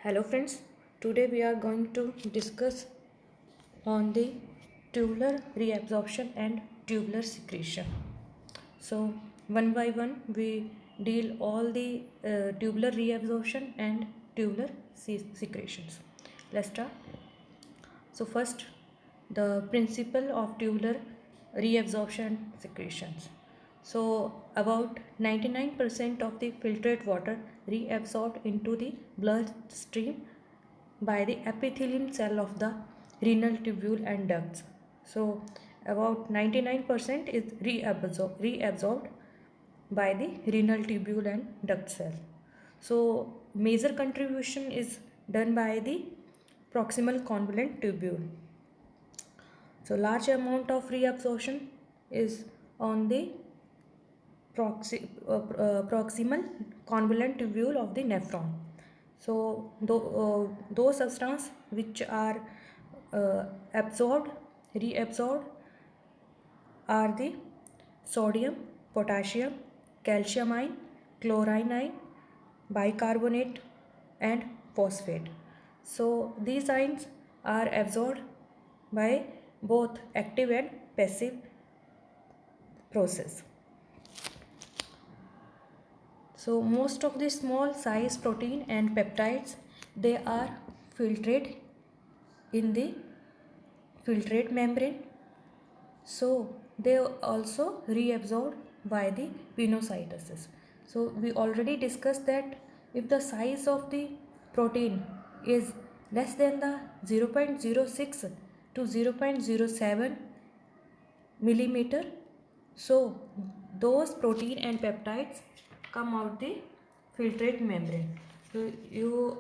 Hello friends, today we are going to discuss on the tubular reabsorption and tubular secretion. So one by one we deal all the tubular reabsorption and tubular secretions. Let's start. So first, the principle of tubular reabsorption secretions. So about 99% of the filtrate water reabsorbed into the bloodstream by the epithelium cell of the renal tubule and ducts. So about 99% is reabsorbed by the renal tubule and duct cell. So major contribution is done by the proximal convoluted tubule. So large amount of reabsorption is on the proximal convoluted tubule of the nephron. So those substances which are absorbed, reabsorbed are the sodium, potassium, calcium ion, chlorine ion, bicarbonate and phosphate. So these ions are absorbed by both active and passive process. So most of the small size protein and peptides, they are filtrate in the filtrate membrane. So they also reabsorbed by the pinocytosis. So we already discussed that if the size of the protein is less than the 0.06 to 0.07 millimeter, so those protein and peptides come out the filtrate membrane. So you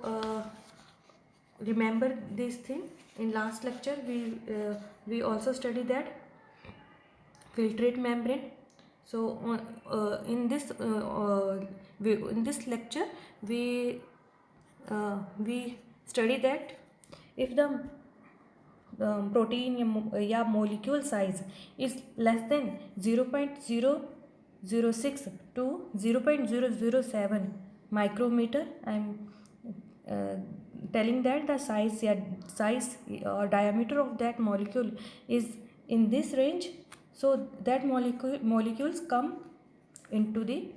remember this thing. In last lecture we also studied that filtrate membrane. So in this lecture we study that if the protein या molecule size is less than 0.006 to 0.007 micrometer. I am telling that the size or diameter of that molecule is in this range, so that molecules come into the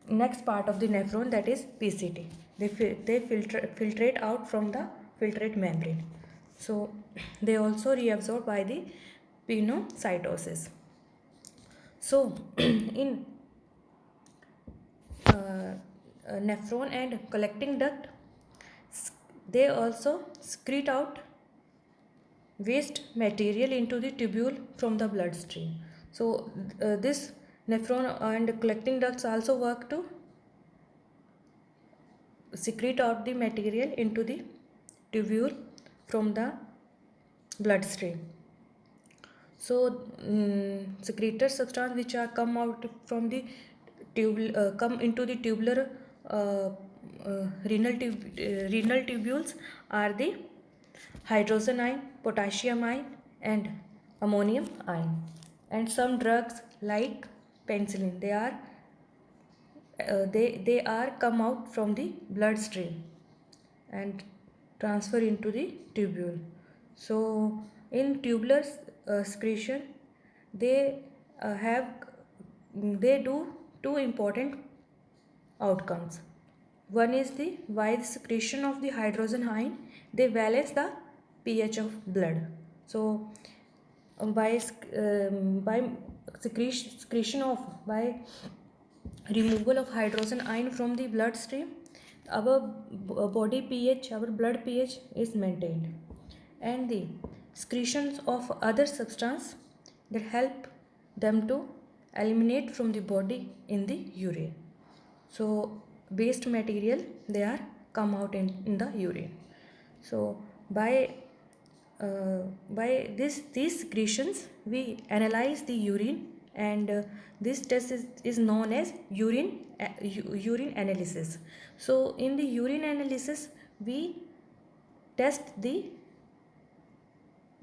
next part of the nephron, that is PCT. They filtrate out from the filtrate membrane. So they also reabsorb by the pinocytosis. So in nephron and collecting duct, they also secrete out waste material into the tubule from the bloodstream. So this nephron and collecting ducts also work to secrete out the material into the tubule from the bloodstream. So secreted substance which are come out from the come into the tubular renal tubules are the hydrogen ion, potassium ion and ammonium ion. And some drugs like penicillin, they are come out from the bloodstream and transfer into the tubule. So in tubular secretion, they they do two important outcomes. One is the by the secretion of the hydrogen ion, they balance the pH of blood. So by secretion of by removal of hydrogen ion from the bloodstream, our body pH, our blood pH is maintained, and the secretions of other substance that help them to eliminate from the body in the urine. So waste material, they are come out in the urine. So by these secretions we analyze the urine, and this test is known as urine analysis. So in the urine analysis we test the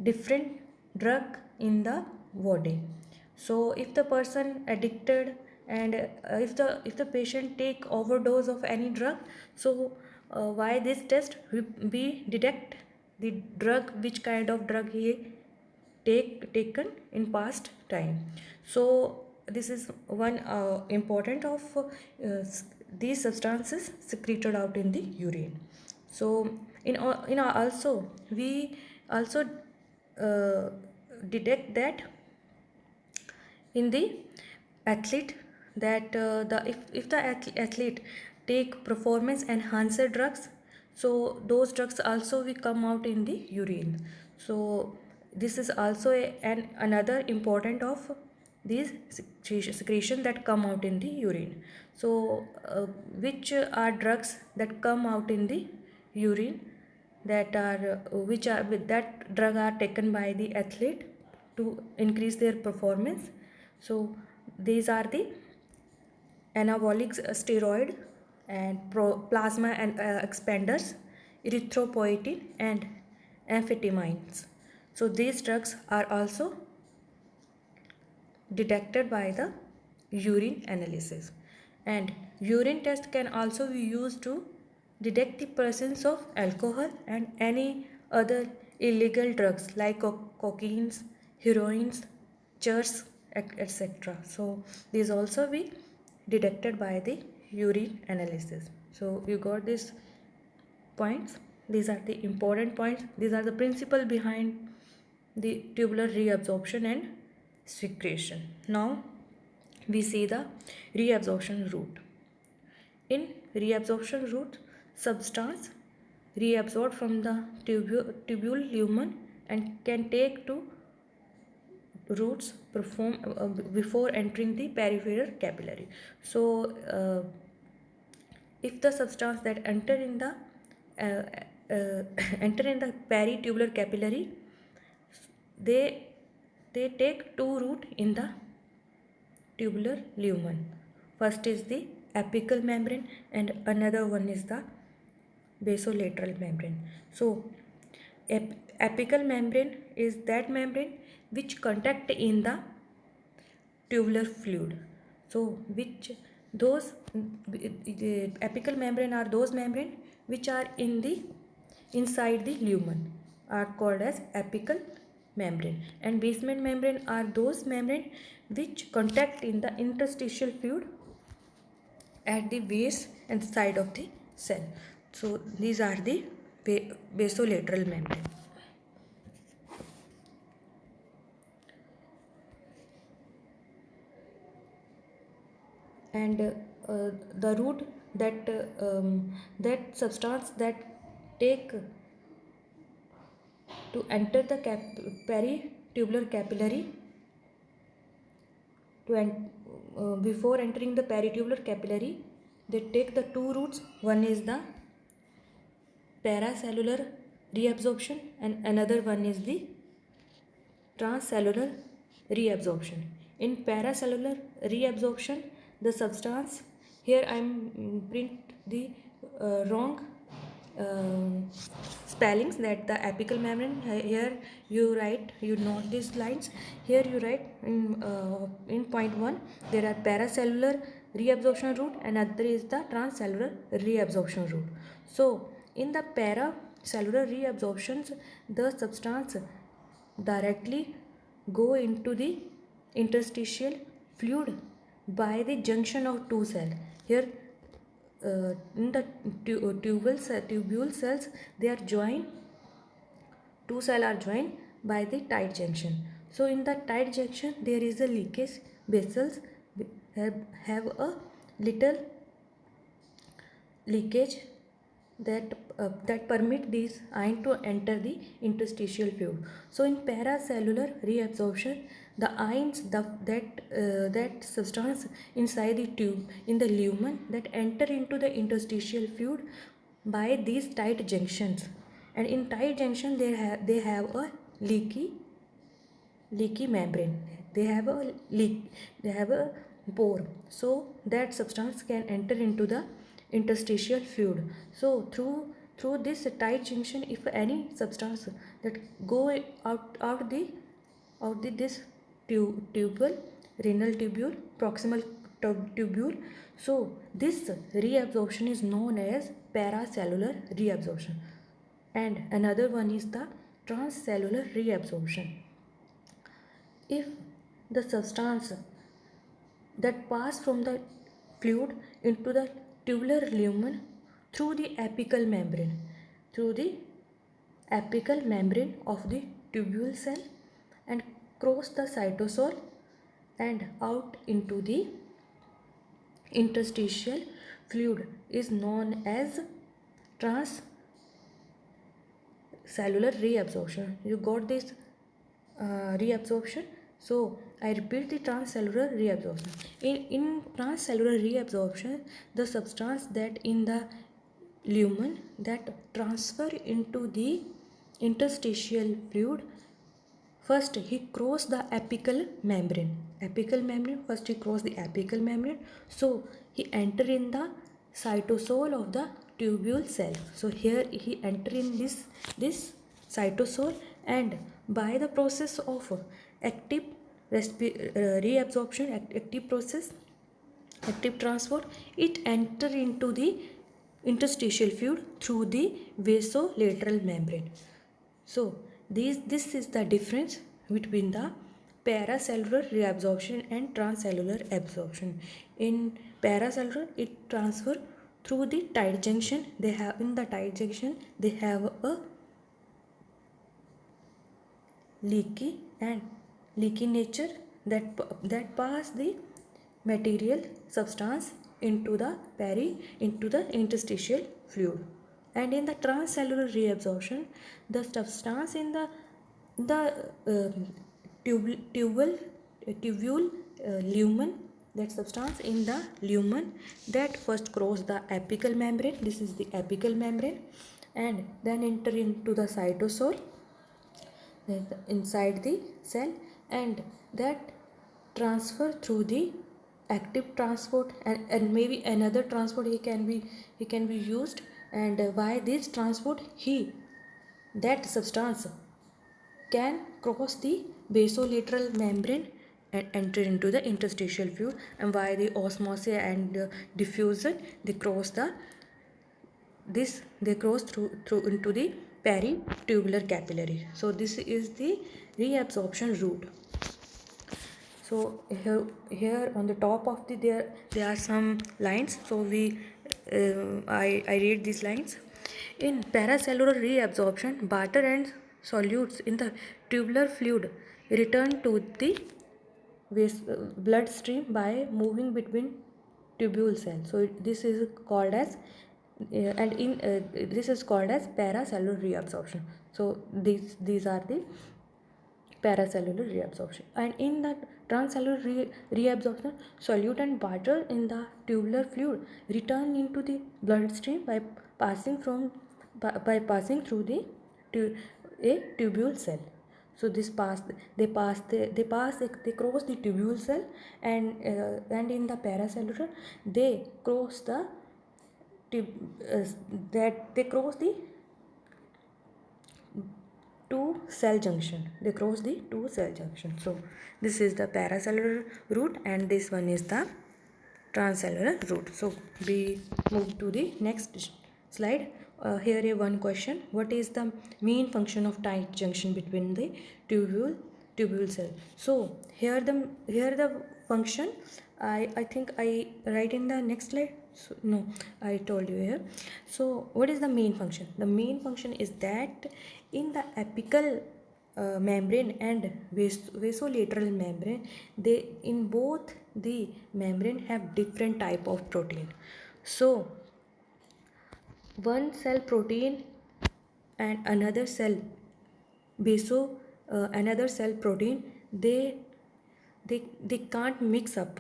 different drug in the body. So if the person addicted and if the patient take overdose of any drug, so why this test we detect the drug, which kind of drug he taken in past time. So this is one important of these substances secreted out in the urine. So also we also uh, detect that in the athlete, that if the athlete take performance enhancer drugs, so those drugs also will come out in the urine. So this is also another important of these secretion that come out in the urine. So which are drugs that come out in the urine, that are which are that drug are taken by the athlete to increase their performance. So these are the anabolic steroid and plasma and expanders, erythropoietin and amphetamines. So these drugs are also detected by the urine analysis. And urine test can also be used to detect the presence of alcohol and any other illegal drugs like cocaines, heroines, churs, etc. So these also be detected by the urine analysis. So you got these points. These are the important points. These are the principle behind the tubular reabsorption and secretion. Now we see the reabsorption route. In reabsorption route, substance reabsorbed from the tubule lumen and can take to routes perform before entering the peripheral capillary. So if the substance that enter in the enter in the peritubular capillary, they take two route in the tubular lumen. First is the apical membrane and another one is the basolateral membrane. So apical membrane is that membrane which contact in the tubular fluid. So which those the apical membrane are those membrane which are in the inside the lumen are called as apical membrane, and basement membrane are those membrane which contact in the interstitial fluid at the base and side of the cell. So these are the basolateral membrane. And the route that that substance that take to enter the peritubular capillary to before entering the peritubular capillary, they take the two routes. One is the paracellular reabsorption and another one is the transcellular reabsorption. In paracellular reabsorption, the substance, here I am print the wrong spellings, that the apical membrane, here you note these lines, here you write in point 1 there are paracellular reabsorption route and other is the transcellular reabsorption route. So in the paracellular reabsorptions, the substance directly go into the interstitial fluid by the junction of two cells. Here in the tubule cells, they are joined, two cells are joined by the tight junction. So in the tight junction there is a leakage. Vessels have a little leakage that permit these ion to enter the interstitial fluid. So in paracellular reabsorption, the ions that substance inside the tube in the lumen that enter into the interstitial fluid by these tight junctions, and in tight junction they have a leaky membrane. They have a leak, they have a pore, so that substance can enter into the interstitial fluid. So through this tight junction, if any substance that go out the this tubule, renal tubule, proximal tubule. So this reabsorption is known as paracellular reabsorption, and another one is the transcellular reabsorption. If the substance that pass from the fluid into the tubular lumen through the apical membrane, through the apical membrane of the tubule cell, and cross the cytosol and out into the interstitial fluid is known as transcellular reabsorption. You got this reabsorption? So I repeat the transcellular reabsorption. In transcellular reabsorption, the substance that in the lumen that transfer into the interstitial fluid, first he cross the apical membrane. First he cross the apical membrane. So he enter in the cytosol of the tubule cell. So here he enter in this cytosol, and by the process of active reabsorption, active process, active transport, it enter into the interstitial fluid through the vasolateral membrane. So this is the difference between the paracellular reabsorption and transcellular absorption. In paracellular, it transfer through the tight junction. They have in the tight junction they have a leaky nature that pass the material substance into the interstitial fluid. And in the transcellular reabsorption, the substance in the tubule lumen, that substance in the lumen that first cross the apical membrane, this is the apical membrane, and then enter into the cytosol inside the cell, and that transfer through the active transport, and maybe another transport he can be used. And by this transport that substance can cross the basolateral membrane and enter into the interstitial fluid, and by the osmosis and diffusion they cross through into the peritubular capillary. So this is the reabsorption route. So here on the top of the there are some lines. So I read these lines. In paracellular reabsorption, water and solutes in the tubular fluid return to the bloodstream by moving between tubule cells. So this is called as this is called as paracellular reabsorption. So these are the paracellular reabsorption. And in the transcellular reabsorption, solute and water in the tubular fluid return into the bloodstream by passing through the a tubule cell. So they cross the tubule cell, and in the paracellular they cross the two cell junction. So this is the paracellular route, and this one is the transcellular route. So we move to the next slide. Here is one question: what is the main function of tight junction between the tubule cell? So here the function, I think I write in the next slide. So no, I told you here. So what is the main function? The main function is that in the apical membrane and vasolateral membrane, they in both the membrane have different type of protein. So one cell protein and another cell protein, they can't mix up.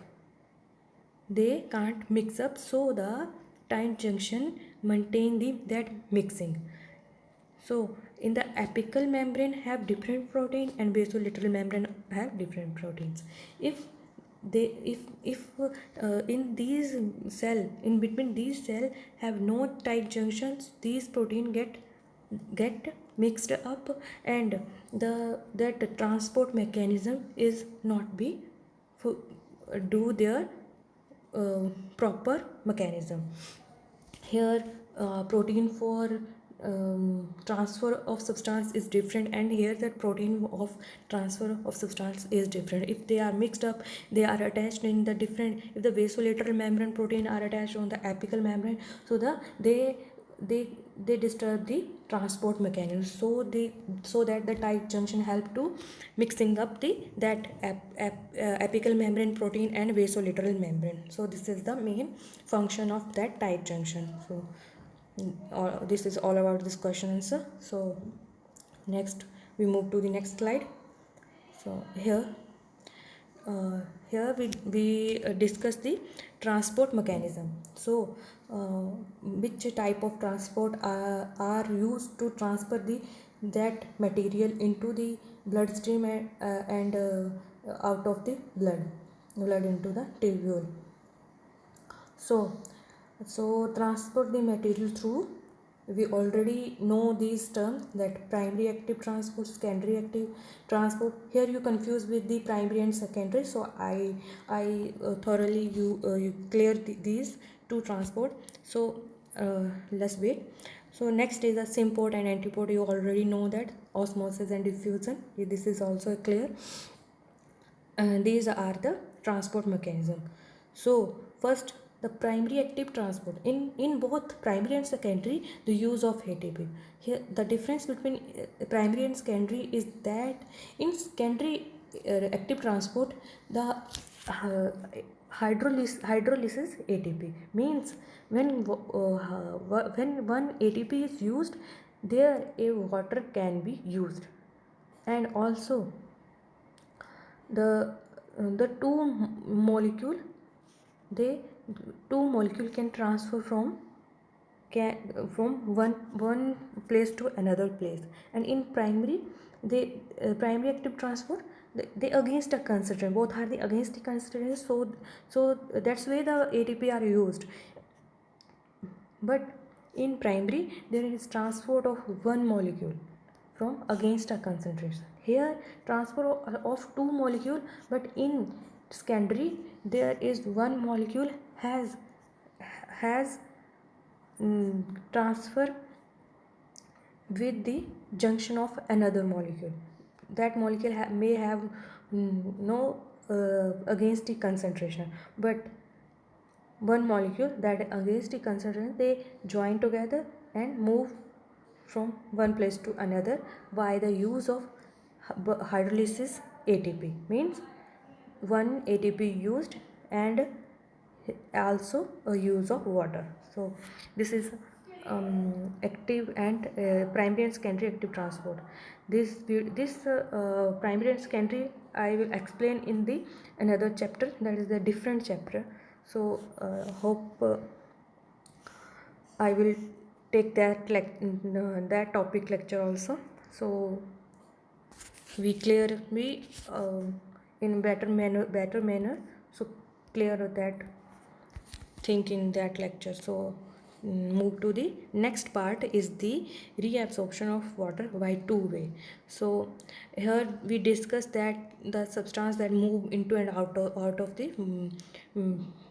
So the tight junction maintain that mixing. So in the apical membrane have different protein, and basolateral membrane have different proteins. If in these cell, in between these cell have no tight junctions, these protein get mixed up, and that transport mechanism is not be do their proper mechanism. Here protein for transfer of substance is different, and here that protein of transfer of substance is different. If they are mixed up, they are attached in the different, if the basolateral membrane protein are attached on the apical membrane, so they disturb the transport mechanism, so that the tight junction help to mixing up the apical membrane protein and basolateral membrane. So this is the main function of that tight junction. So this is all about this question answer. So next we move to the next slide. So here we discuss the transport mechanism. So which type of transport are used to transfer that material into the bloodstream and out of the blood into the tubule. So transport the material through, we already know these terms, that primary active transport, secondary active transport. Here you confuse with the primary and secondary, so I thoroughly you clear these two transport. So let's wait. So next is the symport and antiport. You already know that, osmosis and diffusion, this is also clear. These are the transport mechanism. So first, the primary active transport. In both primary and secondary, the use of ATP. Here the difference between primary and secondary is that in secondary active transport, the hydrolysis ATP means when one ATP is used, there a water can be used, and also the molecule they two molecule can transfer from one place to another place. And in primary, they primary active transport, they against a concentration, both are the against the concentration, so that's why the ATP are used. But in primary, there is transport of one molecule from against a concentration. Here transfer of two molecule, but in secondary there is one molecule has transfer with the junction of another molecule. That molecule may have no against the concentration, but one molecule that against the concentration, they join together and move from one place to another by the use of hydrolysis ATP. Means one ATP used and also a use of water. So this is active and primary and secondary active transport. This primary and secondary I will explain in the another chapter, that is the different chapter. So hope I will take that topic lecture also. So we clear in better manner. So clear that thing in that lecture. So move to the next part is the reabsorption of water by two way. So here we discuss that the substance that move into and out of the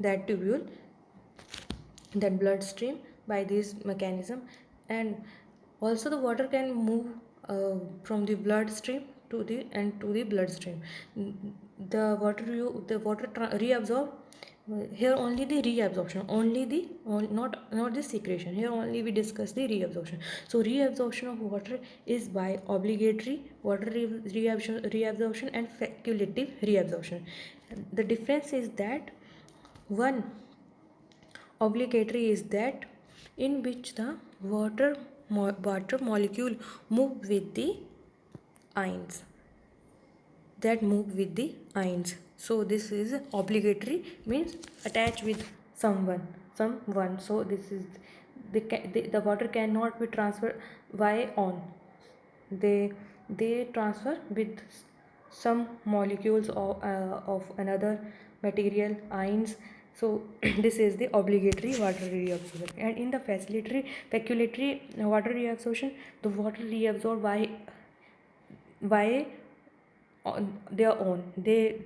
that tubule, that bloodstream, by this mechanism. And also the water can move from the bloodstream to the bloodstream. The water reabsorb. Here only the reabsorption, not the secretion. Here only we discuss the reabsorption. So reabsorption of water is by obligatory water reabsorption and facultative reabsorption. The difference is that one obligatory is that in which the water molecule move with the ions, so this is obligatory, means attached with someone. So this is the water cannot be transferred by on, they transfer with some molecules of another material, ions. So this is the obligatory water reabsorption. And in the facultatory water reabsorption, the water reabsorbed by on their own. They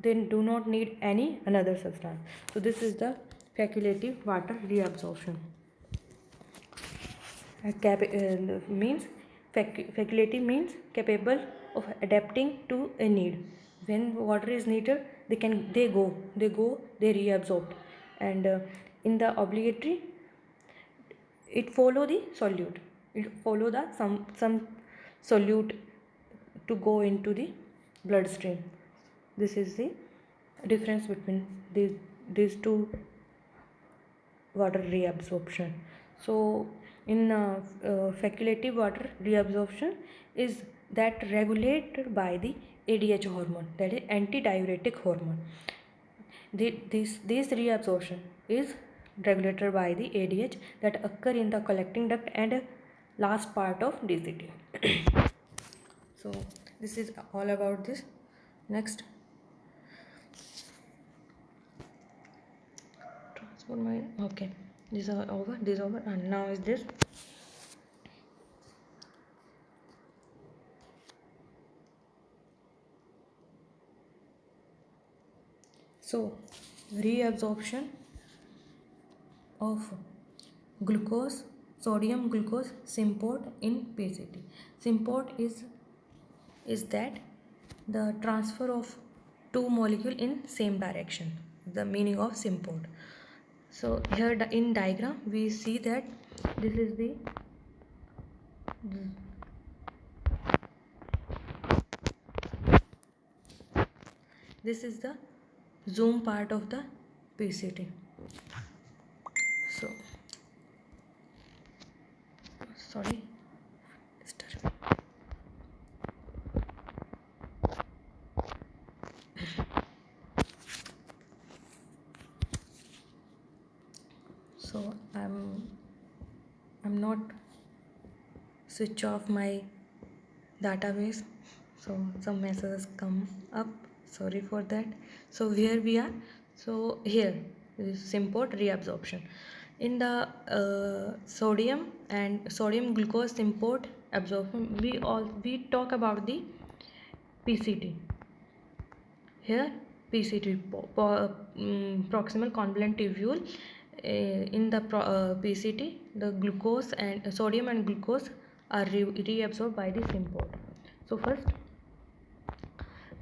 they do not need any another substance. So this is the facultative water reabsorption. Means facultative means capable of adapting to a need. When water is needed, they reabsorb. And in the obligatory, it follow the solute. It follow the some solute to go into the bloodstream. This is the difference between these two water reabsorption. So in facultative water reabsorption is that regulated by the ADH hormone, that is antidiuretic hormone. This reabsorption is regulated by the ADH that occur in the collecting duct and last part of DCT. So this is all about this. Next, transport my okay. These are over. This is over, and now is this. So reabsorption of glucose, sodium glucose symport in PCT. Symport is that the transfer of two molecule in same direction, the meaning of symport. So here in diagram we see that this is the zoom part of the PCT. So sorry, so I'm not switch off my database, so some messages come up, sorry for that. So where we are, so here is symport reabsorption in the sodium and sodium glucose symport absorption. We talk about the PCT. Here PCT, proximal convoluted tubule. In the PCT, the glucose and sodium and glucose are reabsorbed by the symport. So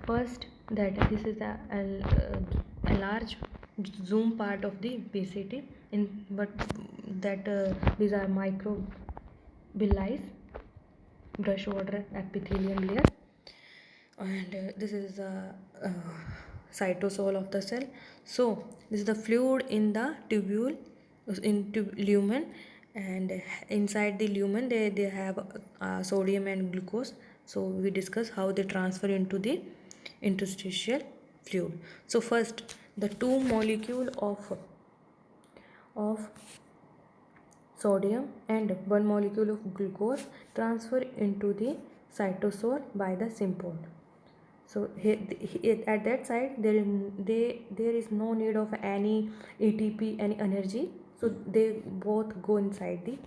first that this is a large zoom part of the PCT, but that these are microvilli, brushwater epithelial layer, and this is the cytosol of the cell. So this is the fluid in the tubule, lumen, and inside the lumen they have sodium and glucose. So we discuss how they transfer into the interstitial fluid. So first, the two molecule of sodium and one molecule of glucose transfer into the cytosol by the symport. So here, at that side there is no need of any ATP, any energy. So they both go inside the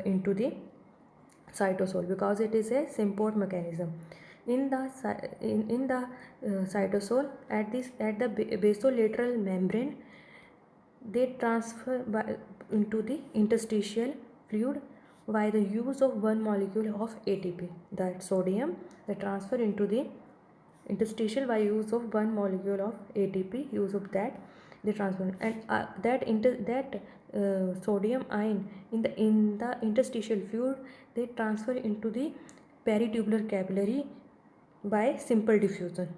into the cytosol, because it is a symport mechanism. In the cytosol, at the basolateral membrane, they transfer into the interstitial fluid by the use of one molecule of ATP, that sodium. They transfer into the interstitial by use of one molecule of ATP. Use of that they transfer, and sodium ion in the interstitial fluid, they transfer into the peritubular capillary by simple diffusion.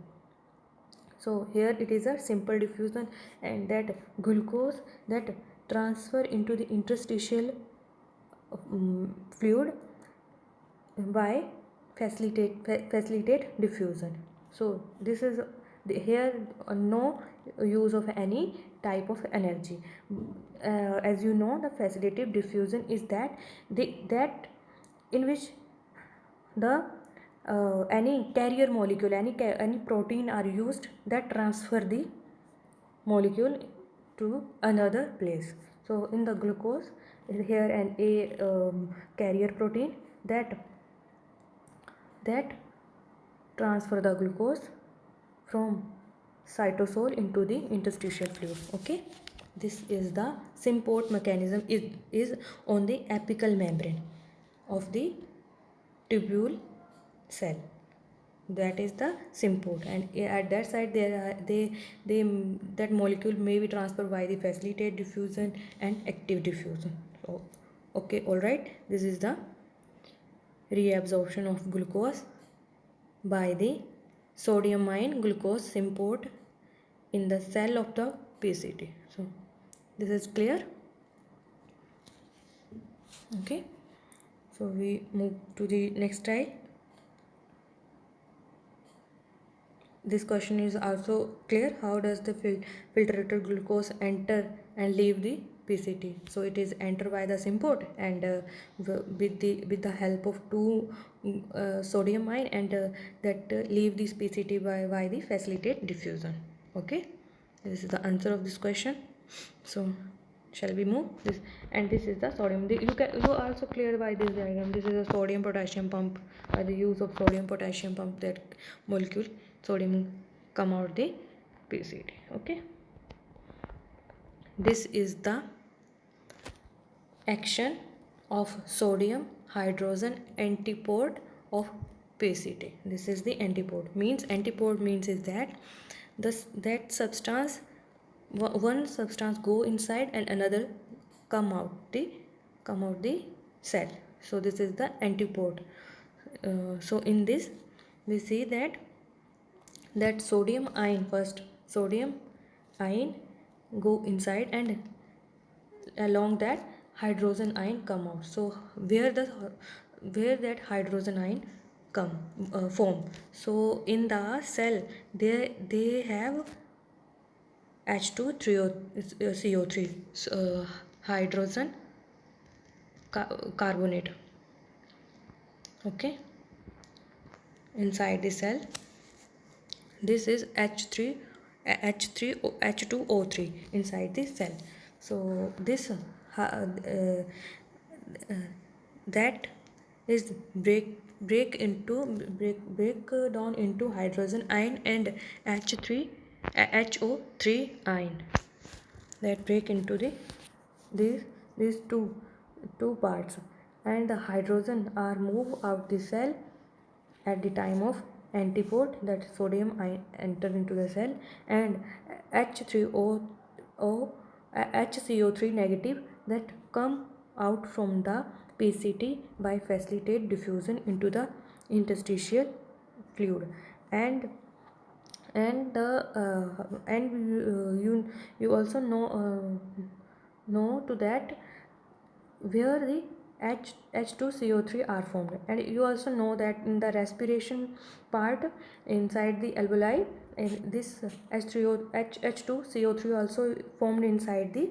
So here it is a simple diffusion, and that glucose that transfer into the interstitial fluid by facilitate diffusion. So this is here no use of any type of energy. As you know, the facilitative diffusion is that in which the any carrier molecule, any protein are used that transfer the molecule to another place. So in the glucose, here an carrier protein that transfer the glucose from cytosol into the interstitial fluid. Okay, this is the symport mechanism is on the apical membrane of the tubule cell. That is the symport, and at that side there are they that molecule may be transferred by the facilitated diffusion and active diffusion. So okay, all right, this is the reabsorption of glucose by the sodium ion glucose symport in the cell of the PCT. So this is clear. Okay, so we move to the next slide. This question is also clear. How does the filtrated glucose enter and leave the PCT? So it is enter by the symport, and with the help of two sodium ion, and that leave this PCT by the facilitated diffusion. Okay, this is the answer of this question. So shall we move this? And this is the sodium. You also clear by this diagram. This is a sodium potassium pump. By the use of sodium potassium pump, that molecule sodium come out the PCT. Okay, this is the action of sodium hydrogen antipode of PCT. This is the antipode. Antipode means is that that substance, one substance go inside and another come out the cell. So this is the antipode. So in this we see that sodium ion, first sodium ion go inside, and along that hydrogen ion come out. So where that hydrogen ion come form? So in the cell they have H2 CO3, hydrogen carbonate. Okay, inside the cell this is H2O3 inside the cell. So this that is break down into hydrogen ion and HO3 ion, that break into these two parts, and the hydrogen are moved out the cell at the time of antipode, that sodium ion enter into the cell, and HCO3 negative that come out from the PCT by facilitated diffusion into the interstitial fluid. And you also know to that where the H2CO3 are formed, and you also know that in the respiration part inside the alveoli, this H2CO3 also formed inside the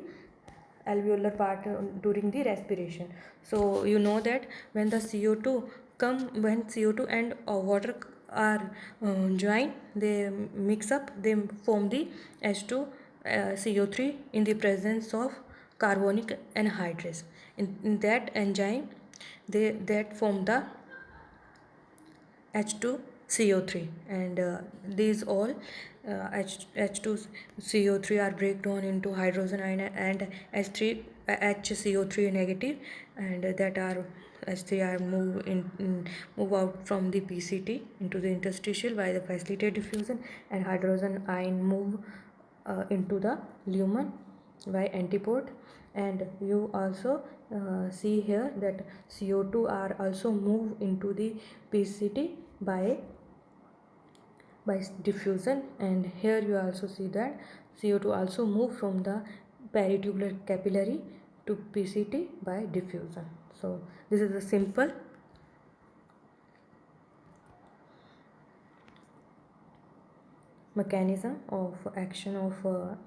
alveolar part during the respiration. So you know that when CO2 and water are joined, they mix up, they form the H2 CO3 in the presence of carbonic anhydrase. In that enzyme, that form the H2CO3, and these all H2CO3 are break down into hydrogen ion and HCO3 negative, and that are H3 are move out from the PCT into the interstitial by the facilitated diffusion, and hydrogen ion move into the lumen by antipode. And you also see here that CO2 are also move into the PCT by diffusion, and here you also see that CO2 also move from the peritubular capillary to PCT by diffusion. So this is a simple mechanism of action of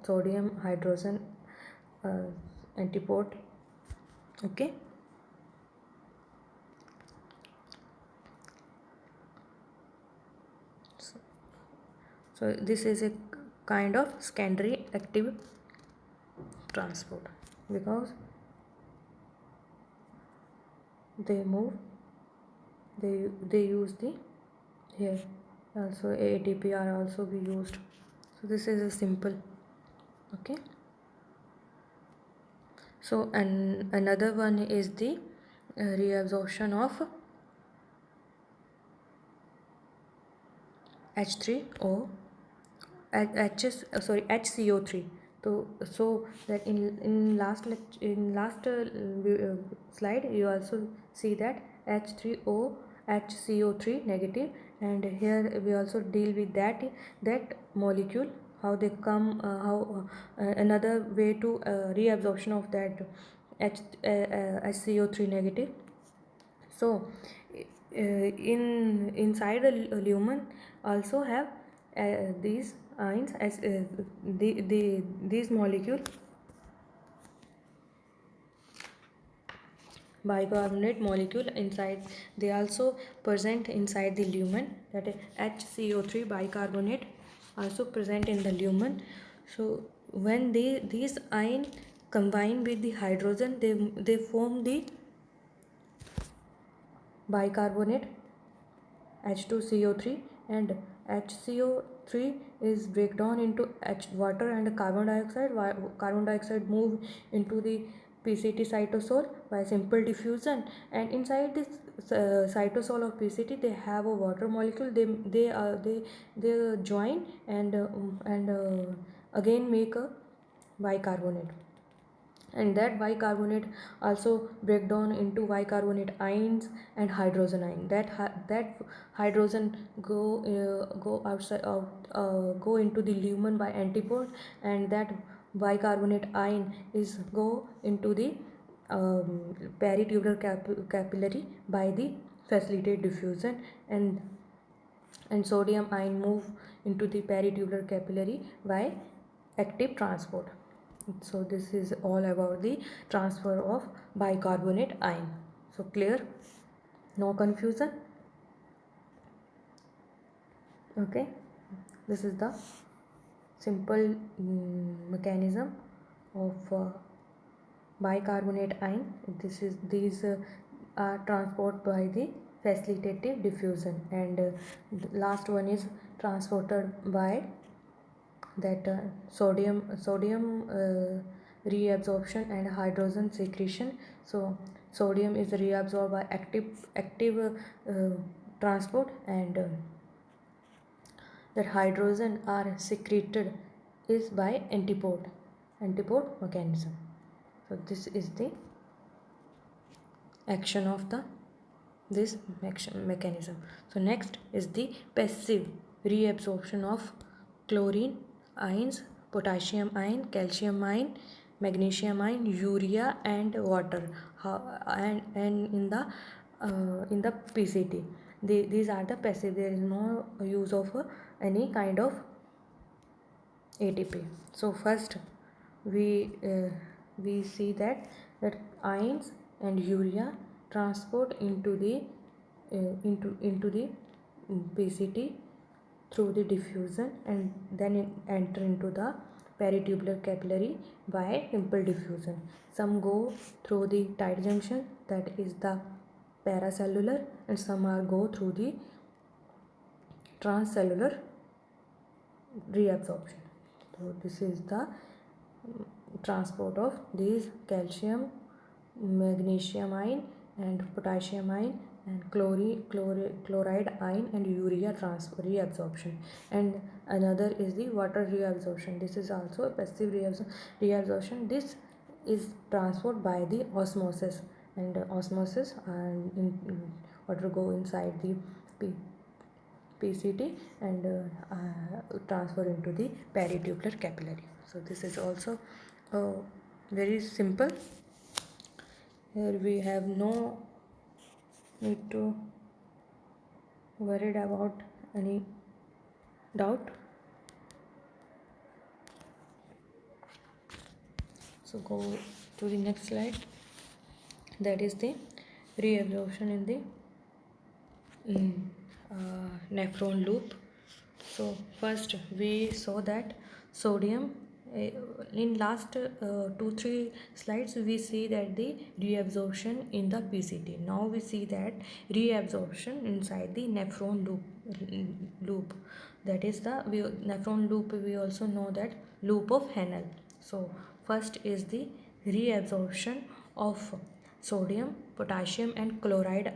sodium hydrogen antipode. Okay, so this is a kind of secondary active transport, because they use the here also ATP are also be used. So this is a simple. Okay, so and another one is the reabsorption of H3O HCO3. So that in last slide you also see that H3O HCO3 negative, and here we also deal with that molecule, how they come, how another way to reabsorption of that HCO3 negative. So in inside a lumen also have these ions as these molecule bicarbonate molecule inside, they also present inside the lumen, that is HCO3 bicarbonate also present in the lumen. So when these ion combine with the hydrogen, they form the bicarbonate H2CO3, and HCO3 is break down into water and carbon dioxide. Carbon dioxide move into the PCT cytosol by simple diffusion, and inside this cytosol of PCT they have a water molecule. They join and again make a bicarbonate, and that bicarbonate also break down into bicarbonate ions and hydrogen ion. That hydrogen go outside go into the lumen by antipode, and that bicarbonate ion is go into the peritubular capillary by the facilitated diffusion, and sodium ion move into the peritubular capillary by active transport. So this is all about the transfer of bicarbonate ion. So clear? No confusion? Okay, this is the simple mechanism of bicarbonate ion. These are transported by the facilitative diffusion, and the last one is transported by that sodium reabsorption and hydrogen secretion. So sodium is reabsorbed by active transport, and that hydrogen are secreted is by antipode mechanism. So this is the action of this action mechanism. So next is the passive reabsorption of chlorine ions, potassium ion, calcium ion, magnesium ion, urea and water. And in the PCT, these are the passive. There is no use of any kind of ATP. So first we see that ions and urea transport into the PCT through the diffusion, and then it enter into the peritubular capillary by simple diffusion. Some go through the tight junction, that is the paracellular, and some are go through the transcellular reabsorption. So this is the transport of these calcium, magnesium ion and potassium ion and chloride ion and urea reabsorption. And another is the water reabsorption. This is also a passive reabsorption. This is transferred by the osmosis, and water go inside the PCT and transfer into the peritubular capillary. So this is also very simple. Here we have no need to worried about any doubt. So go to the next slide. That is the reabsorption in the nephron loop. So first we saw that sodium in last 2-3 slides we see that the reabsorption in the PCT. Now we see that reabsorption inside the nephron loop. That is the nephron loop. We also know that loop of Henle. So first is the reabsorption of sodium, potassium and chloride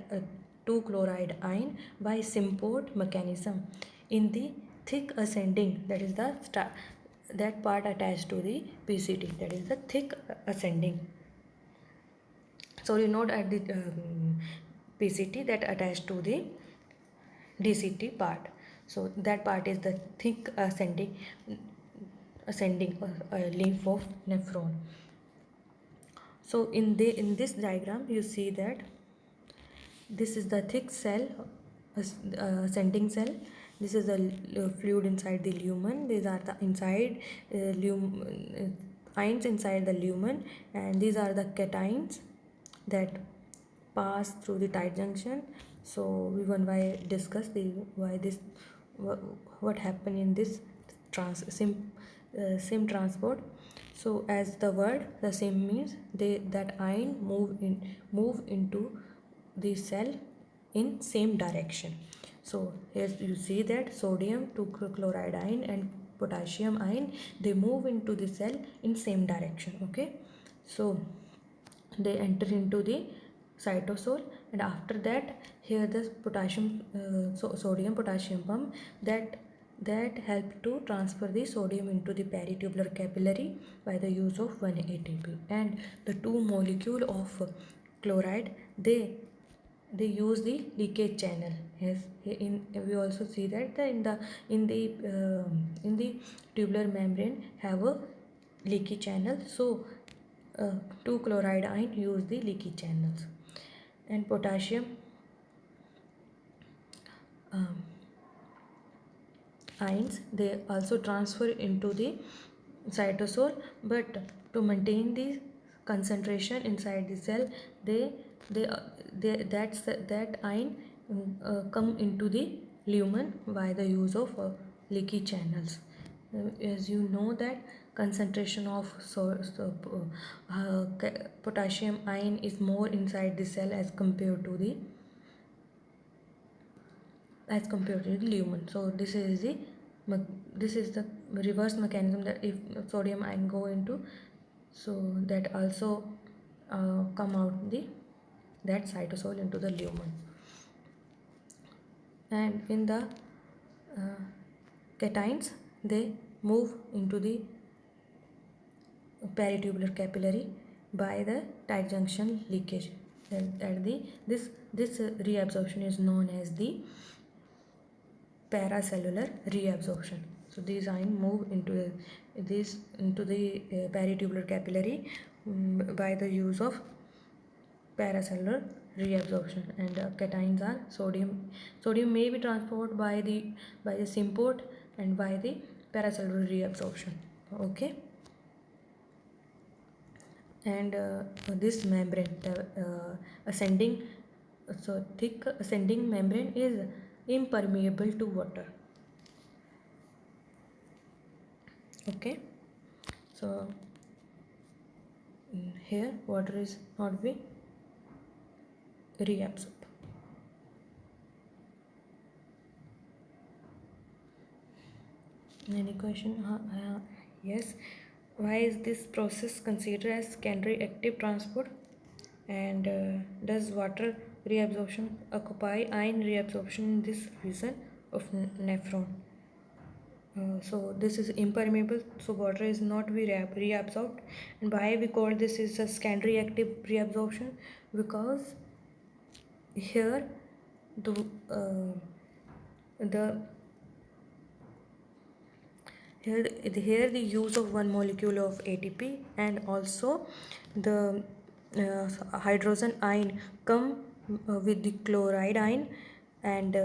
2 chloride ion by symport mechanism in the thick ascending, that is the that part attached to the PCT, that is the thick ascending. So you note at the PCT that attached to the DCT part. So that part is the thick ascending lymph of nephron. So in this diagram you see that this is the thick cell, ascending cell. This is the fluid inside the lumen. These are the inside ions inside the lumen, and these are the cations that pass through the tight junction. So we one by discuss the why this what happened in this sim transport. So as the word the sim means, that ion move into the cell in same direction. So here you see that sodium 2 chloride ion and potassium ion, they move into the cell in same direction. Okay, so they enter into the cytosol, and after that here the potassium sodium potassium pump that help to transfer the sodium into the peritubular capillary by the use of 1 ATP, and the two molecule of chloride they use the leakage channel. Yes, we also see that in the tubular membrane have a leaky channel. So 2 chloride ion use the leaky channels, and potassium um, ions they also transfer into the cytosol, but to maintain the concentration inside the cell that ion come into the lumen by the use of leaky channels. As you know that concentration of potassium ion is more inside the cell as compared to the lumen. So this is the reverse mechanism, that if sodium ion go into, so that also come out that cytosol into the lumen. And in the cations they move into the peritubular capillary by the tight junction leakage, and this reabsorption is known as the paracellular reabsorption. So these ions move into the peritubular capillary by the use of paracellular reabsorption, and cations are sodium may be transported by the symport and by the paracellular reabsorption. Okay, and this membrane, the ascending so thick ascending membrane is impermeable to water. Okay, so here water is not be reabsorbed. Any question? Yes. Why is this process considered as secondary active transport? And does water reabsorption occupy ion reabsorption in this region of nephron? So this is impermeable, so water is not be reabsorbed. And why we call this is a secondary active reabsorption? Because here the here the use of one molecule of ATP, and also the hydrogen ion come with the chloride ion, and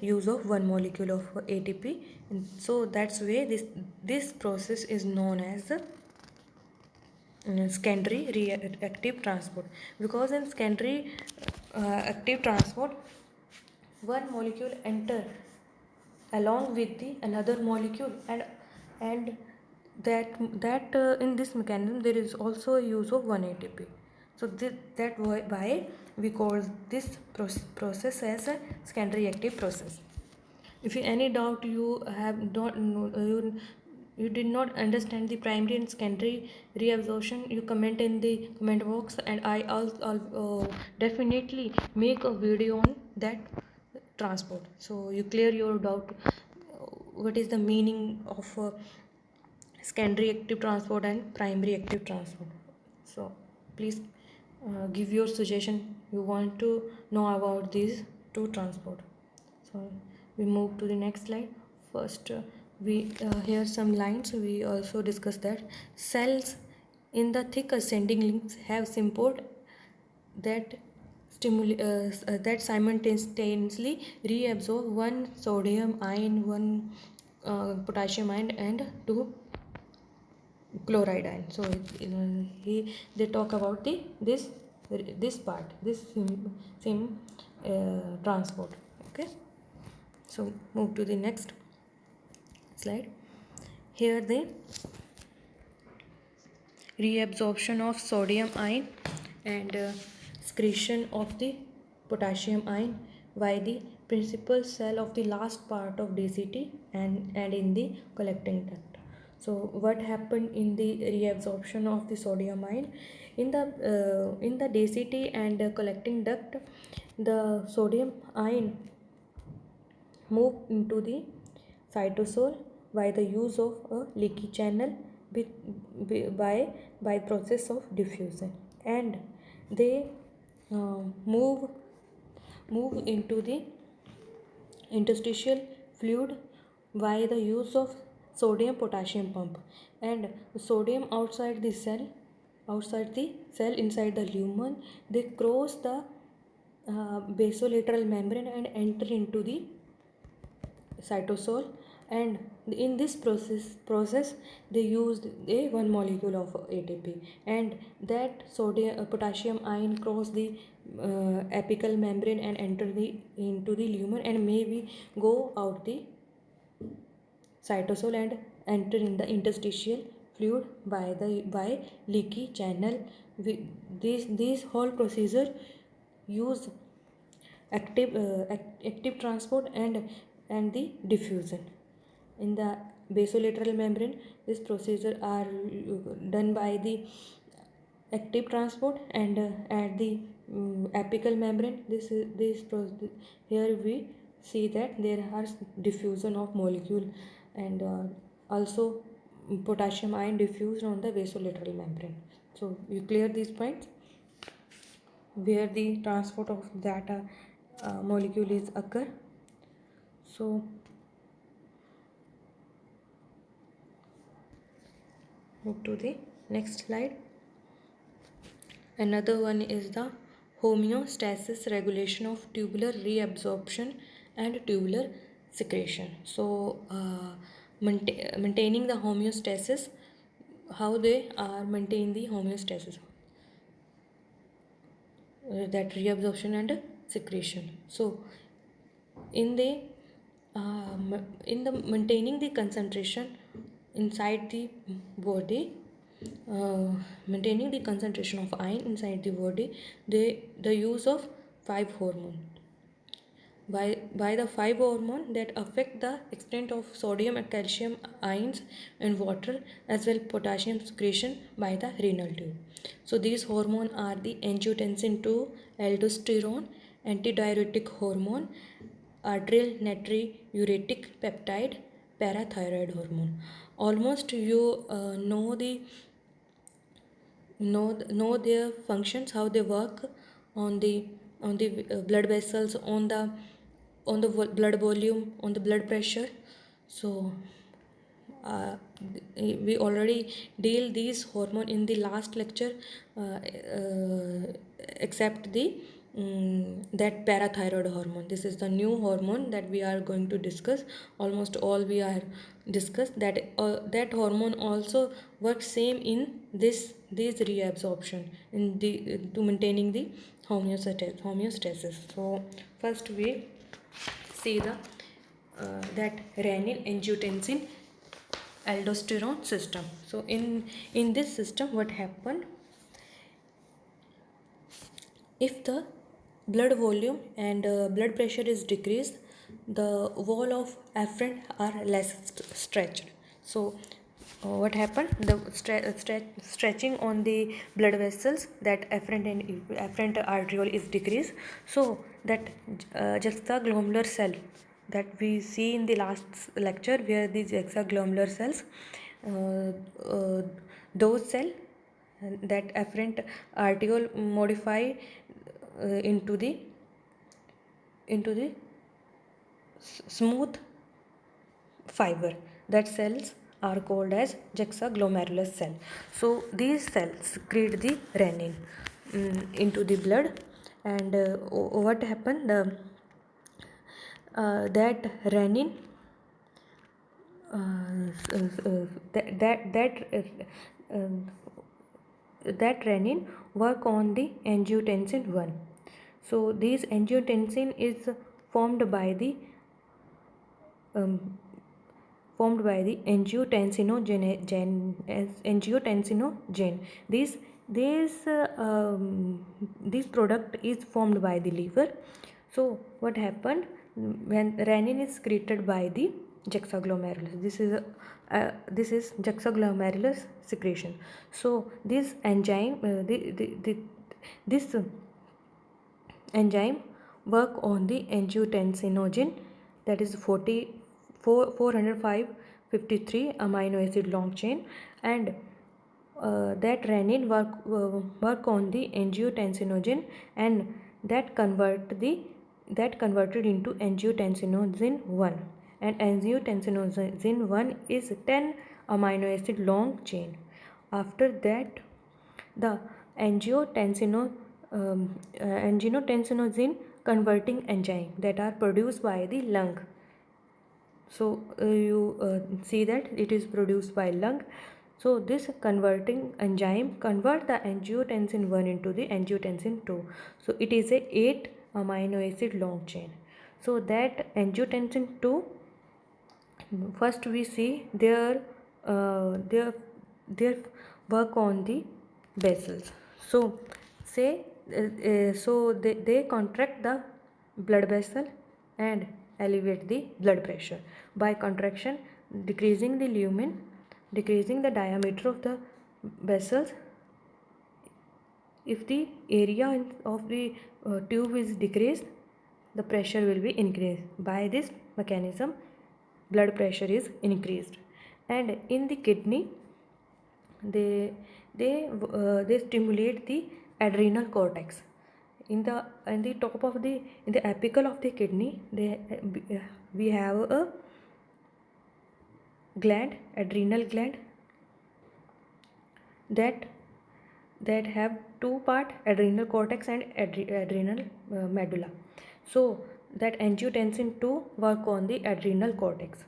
use of one molecule of ATP, and so that's why this process is known as secondary reactive transport. Because in secondary active transport, one molecule enter along with the another molecule, and in this mechanism there is also a use of 1 ATP. So that why we call this process as a secondary active process. If any doubt you have don't know, you did not understand the primary and secondary reabsorption, you comment in the comment box, and I'll definitely make a video on that transport, so you clear your doubt what is the meaning of secondary active transport and primary active transport. So please give your suggestion you want to know about these two transport. So we move to the next slide. First we here some lines we also discuss that cells in the thick ascending links have symport that that simultaneously reabsorb one sodium ion, one potassium ion, and two chloride ion. So they talk about this part, this same transport. Okay, so move to the next slide. Here the reabsorption of sodium ion and secretion of the potassium ion by the principal cell of the last part of DCT and in the collecting duct. So what happened in the reabsorption of the sodium ion in the DCT and collecting duct? The sodium ion move into the cytosol by the use of a leaky channel by process of diffusion, and they move into the interstitial fluid by the use of sodium potassium pump, and sodium outside the cell inside the lumen, they cross the basolateral membrane and enter into the cytosol, and in this process they used a one molecule of ATP, and that sodium potassium ion cross the apical membrane and enter into the lumen, and maybe go out the cytosol and enter in the interstitial fluid by leaky channel. This whole procedure use active transport and the diffusion. In the basolateral membrane, this procedure are done by the active transport, and at the apical membrane, here we see that there are diffusion of molecule, and also potassium ion diffused on the basolateral membrane. So you clear these points where the transport of that molecule is occur. So move to the next slide. Another one is the homeostasis regulation of tubular reabsorption and tubular secretion. So maintaining the homeostasis, how they are maintain the homeostasis, that reabsorption and secretion. So in the maintaining the concentration inside the body, maintaining the concentration of iron inside the body, the use of 5 hormone by the 5 hormone that affect the extent of sodium and calcium ions in water, as well potassium secretion by the renal tube. So these hormones are the angiotensin 2, aldosterone, antidiuretic hormone, arterial natriuretic peptide, parathyroid hormone. Almost you know their functions, how they work on the blood vessels, on the blood volume, on the blood pressure. So we already deal these hormone in the last lecture, except the that parathyroid hormone. This is the new hormone that we are going to discuss. Almost all we are discussed that that hormone also works same in this reabsorption in the to maintaining the homeostasis. So first we see the that renin angiotensin aldosterone system. So in this system, what happened, if the blood volume and blood pressure is decreased, the wall of afferent are less stretched. So what happened, the stretching on the blood vessels, that afferent arteriole is decreased. So that juxtaglomerular cell that we see in the last lecture, where these juxtaglomerular cells, uh, uh, those cell that afferent arteriole modify into the smooth fiber, that cells are called as juxtaglomerular cell. So these cells secrete the renin into the blood, and what happened, that renin, uh, that renin work on the angiotensin 1. So this angiotensin is formed by the um, angiotensinogen. This product is formed by the liver. So what happened, when renin is secreted by the juxtaglomerulus, this is juxtaglomerular secretion. So this enzyme, this enzyme work on the angiotensinogen, that is 40553 amino acid long chain, and that renin work on the angiotensinogen, and that converted into angiotensinogen 1, and angiotensinogen 1 is 10 amino acid long chain. After that, the angiotensinogen converting enzyme that are produced by the lung. So you see that it is produced by lung. So this converting enzyme convert the angiotensin 1 into the angiotensin 2. So it is a 8 amino acid long chain. So that angiotensin 2, first we see their work on the vessels. So they contract the blood vessel and elevate the blood pressure by contraction, decreasing the lumen, decreasing the diameter of the vessels. If the area of the tube is decreased, the pressure will be increased. By this mechanism, blood pressure is increased. And in the kidney, they stimulate the adrenal cortex. In the top of the, in the apical of the kidney, we have a gland, adrenal gland, that have two part, adrenal cortex and adrenal medulla. So that angiotensin 2 work on the adrenal cortex.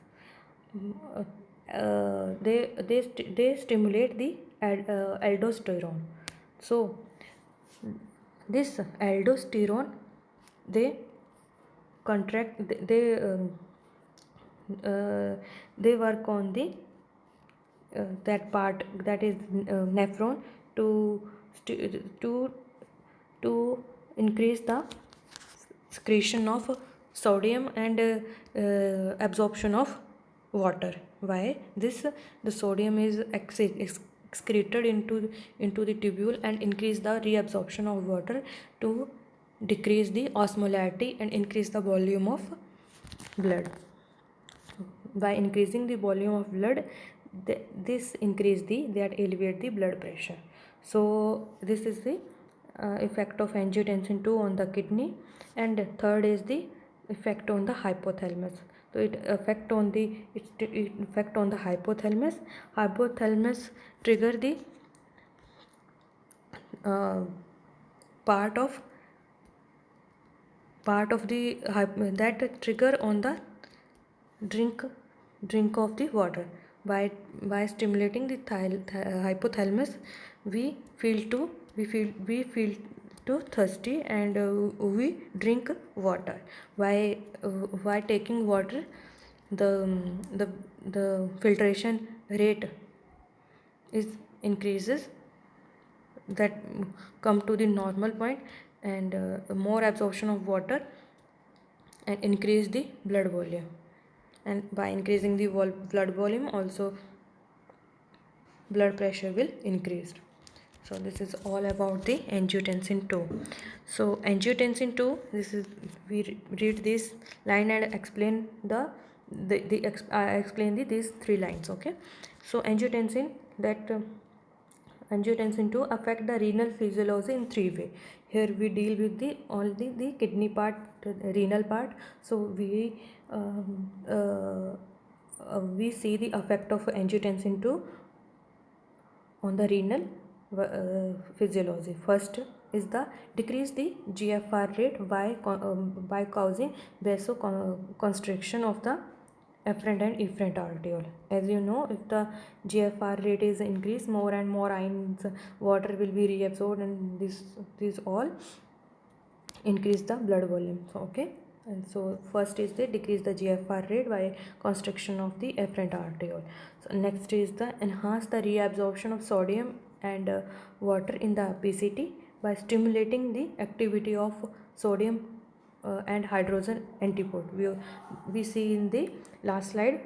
They stimulate the aldosterone. So this aldosterone, they contract, they work on the that part, that is nephron, to to increase the secretion of sodium and absorption of water. Why this, the sodium is excreted into the tubule and increase the reabsorption of water to decrease the osmolarity and increase the volume of blood. By increasing the volume of blood, this increase that elevate the blood pressure. So this is the effect of angiotensin 2 on the kidney. And third is the effect on the hypothalamus. So it effect on the hypothalamus. Hypothalamus trigger the uh, part of the that trigger on the drink of the water. By stimulating the hypothalamus, we feel too thirsty, and we drink water. By taking water, the filtration rate is increases, that come to the normal point, and more absorption of water and increase the blood volume, and by increasing the blood volume also blood pressure will increase. So this is all about the angiotensin 2. So angiotensin 2, this is, we read this line and explain I explain these three lines. Okay, so angiotensin, that angiotensin 2 affect the renal physiology in three way. Here we deal with the only the kidney part, renal part. So we see the effect of angiotensin 2 on the renal physiology. First is the decrease the GFR rate by causing vasoconstriction of the afferent and efferent arteriole. As you know, if the GFR rate is increased, more and more ions, water will be reabsorbed, and this all increase the blood volume. Okay, and so first is the decrease the GFR rate by constriction of the afferent arteriole. So next is the enhance the reabsorption of sodium and water in the PCT by stimulating the activity of sodium and hydrogen antipode. We see in the last slide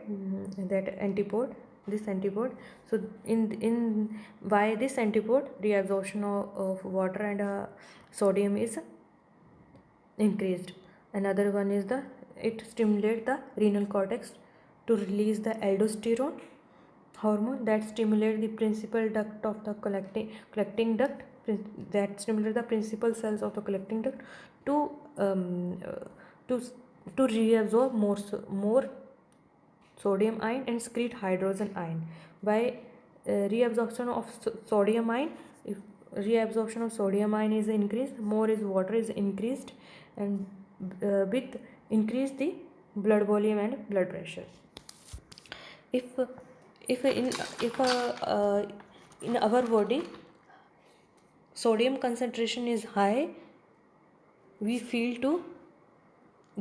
that antipode, this antipode. So in by this antipode, reabsorption of water and sodium is increased. Another one is the, it stimulates the renal cortex to release the aldosterone hormone that stimulates the principal duct of the collecting duct, that stimulates the principal cells of the collecting duct to to to reabsorb more sodium ion and excrete hydrogen ion. By reabsorption of sodium ion, if reabsorption of sodium ion is increased, more is water is increased, and with increase the blood volume and blood pressure. If if in if in our body sodium concentration is high, we feel to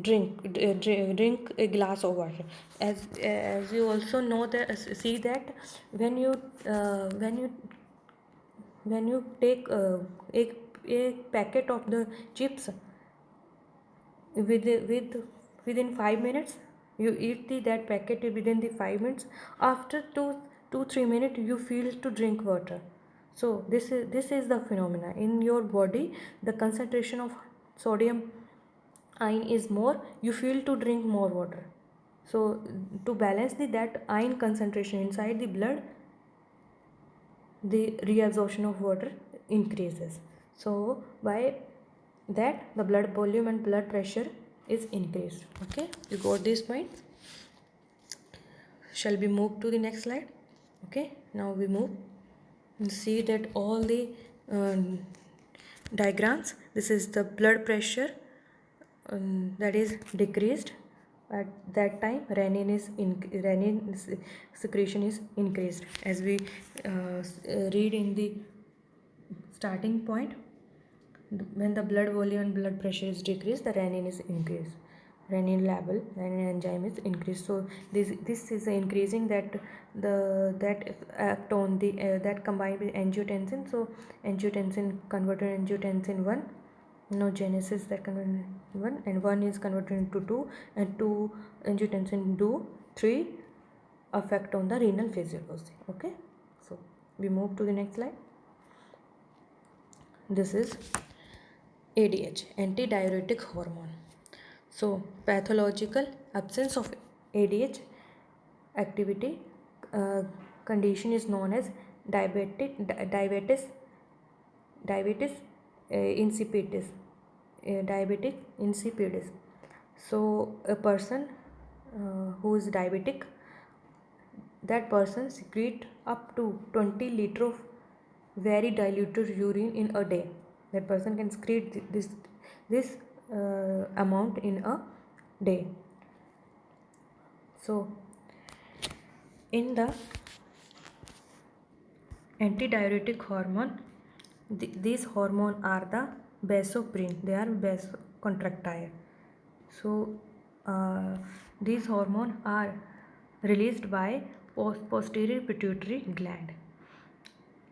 drink a glass of water. As you also know that, see that when you when you take a packet of the chips, within 5 minutes you eat that packet within the 5 minutes. After 2-3 minutes you feel to drink water. So this is the phenomena in your body. The concentration of sodium ion is more, you feel to drink more water. So to balance that ion concentration inside the blood, the reabsorption of water increases. So by that the blood volume and blood pressure is increased. Okay, you got this point? Shall we move to the next slide? Okay, now we move and see that all the diagrams. This is the blood pressure that is decreased. At that time renin secretion is increased. As we read in the starting point, when the blood volume and blood pressure is decreased, the renin is increased, renin level, renin enzyme is increased. So this is increasing that act on the that combined with angiotensin. So angiotensin converted angiotensin 1, no genesis that converted 1, and 1 is converted into 2, and 2 angiotensin 3 effect on the renal physiology. Okay, so we move to the next slide. This is ADH, antidiuretic hormone. So pathological absence of ADH activity condition is known as diabetes insipidus. Diabetic insipidus. So a person who is diabetic, that person secrete up to 20 liter of very diluted urine in a day. That person can secrete this amount in a day. So in the antidiuretic hormone, these hormones are the vasopressin, they are vasoconstrictile. So these hormones are released by posterior pituitary gland.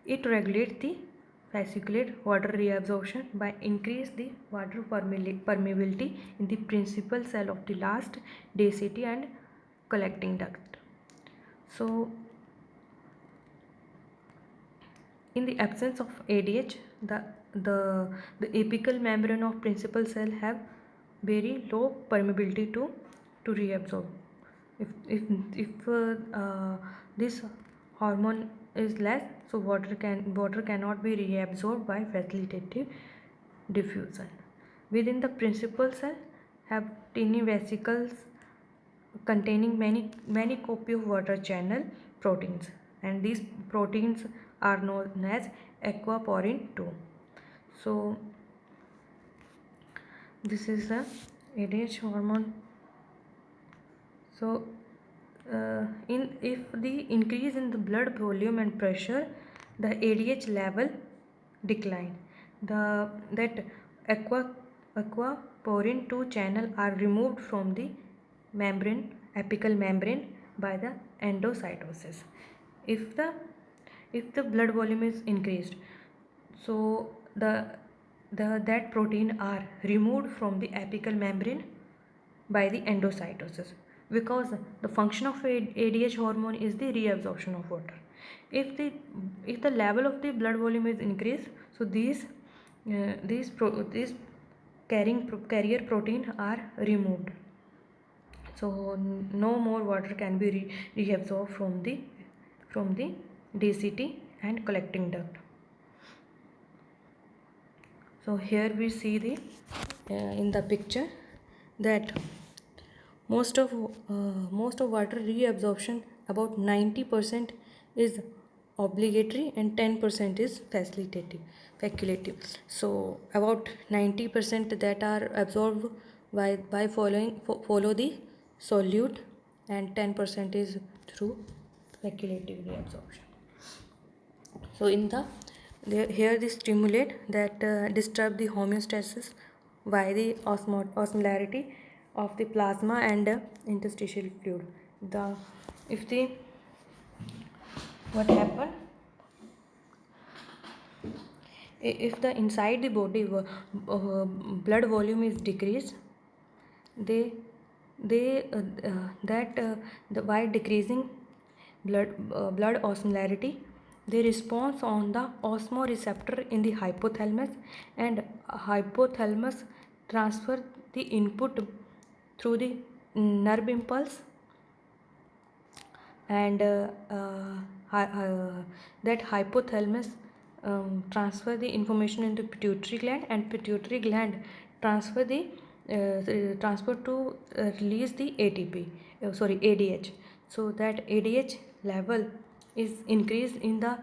It regulates the fasciculate water reabsorption by increase the water permeability in the principal cell of the last density and collecting duct. So in the absence of ADH, the apical membrane of principal cell have very low permeability to reabsorb. If this hormone is less, so water cannot be reabsorbed by facilitative diffusion. Within the principal cell have tiny vesicles containing many copy of water channel proteins, and these proteins are known as aquaporin 2. So this is the ADH hormone. So if the increase in the blood volume and pressure, the ADH level decline. That aquaporin 2 channel are removed from the membrane, apical membrane, by the endocytosis. If the blood volume is increased, so that protein are removed from the apical membrane by the endocytosis, because the function of ADH hormone is the reabsorption of water. If the level of the blood volume is increased, so these carrier protein are removed, so no more water can be reabsorbed from the DCT and collecting duct. So here we see the in the picture that most of water reabsorption, about 90% is obligatory and 10% is facultative. So about 90% that are absorbed by follow the solute, and 10% is through facultative reabsorption. So here the stimulate that disturb the homeostasis by the osmolarity of the plasma and interstitial fluid. What happen if the inside the body blood volume is decreased, by decreasing blood osmolarity, they respond on the osmoreceptor in the hypothalamus, and hypothalamus transfer the input through the nerve impulse, and that hypothalamus transfer the information into pituitary gland, and pituitary gland transfer to release the ADH. So that ADH level is increased in the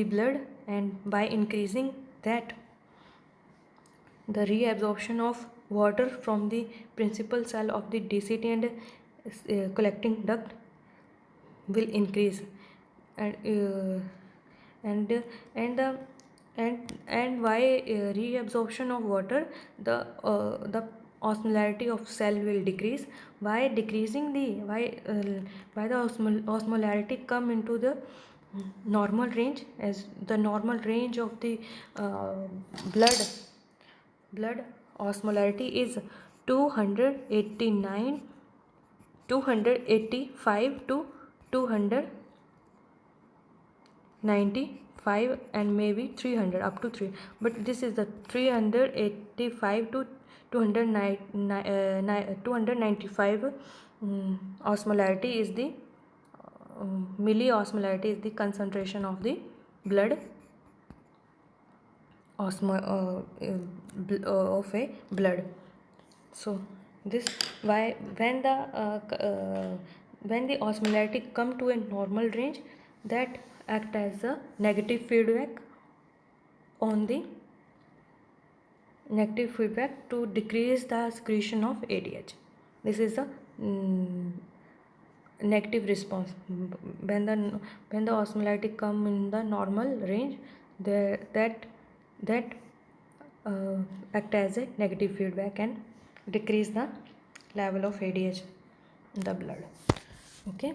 blood, and by increasing that, the reabsorption of water from the principal cell of the DCT and collecting duct will increase, and by reabsorption of water, the osmolarity of cell will decrease. By decreasing by the osmolarity come into the normal range, as the normal range of the blood osmolarity is 285 to 295, and maybe 300, up to 3, but this is the 385 to 295 osmolarity is the milliosmolarity is the concentration of the blood of a blood. So this why when the osmolarity come to a normal range, that act as a negative feedback to decrease the secretion of ADH. This is a negative response. When the osmolarity come in the normal range, that act as a negative feedback and decrease the level of ADH. the blood. Okay,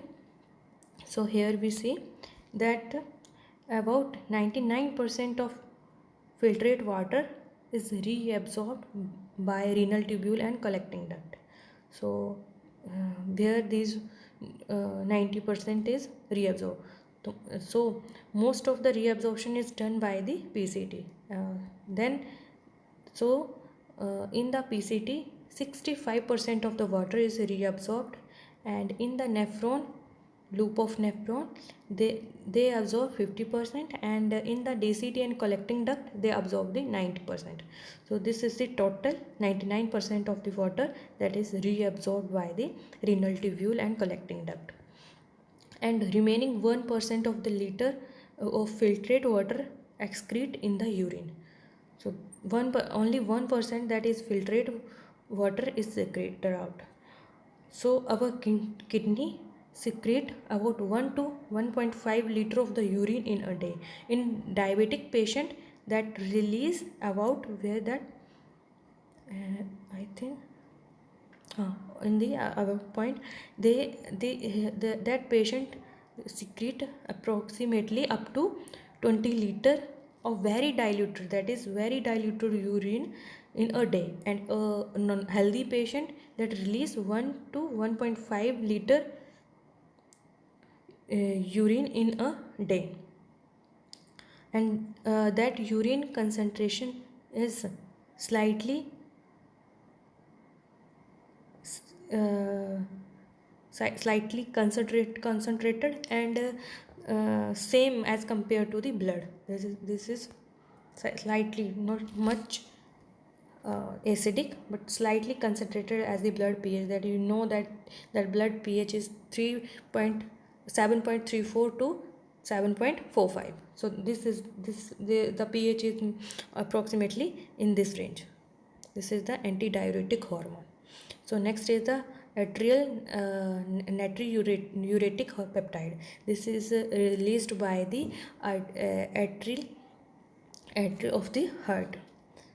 so here we see that about 99% of filtrate water is reabsorbed by renal tubule and collecting duct. So where these 90% is reabsorbed. So most of the reabsorption is done by the PCT. Then so in the PCT 65% of the water is reabsorbed, and in the nephron, loop of nephron, they absorb 50%, and in the DCT and collecting duct they absorb the 90%. So this is the total 99% of the water that is reabsorbed by the renal tubule and collecting duct, and remaining 1% of the liter of filtrate water excrete in the urine. So only 1% that is filtrate water is secreted out. So our kidney secrete about 1 to 1.5 liter of the urine in a day. In diabetic patient, that release about where that I think in the other point, that patient secrete approximately up to 20 liter of very diluted, that is very diluted urine in a day, and a non-healthy patient that release 1 to 1.5 liter urine in a day, and that urine concentration is slightly uh, slightly concentrated and same as compared to the blood. This is slightly, not much acidic, but slightly concentrated as the blood pH. That you know that blood pH is 7.34 to 7.45. So the pH is approximately in this range. This is the antidiuretic hormone. So next is the atrial natriuretic peptide. This is released by the atrial of the heart.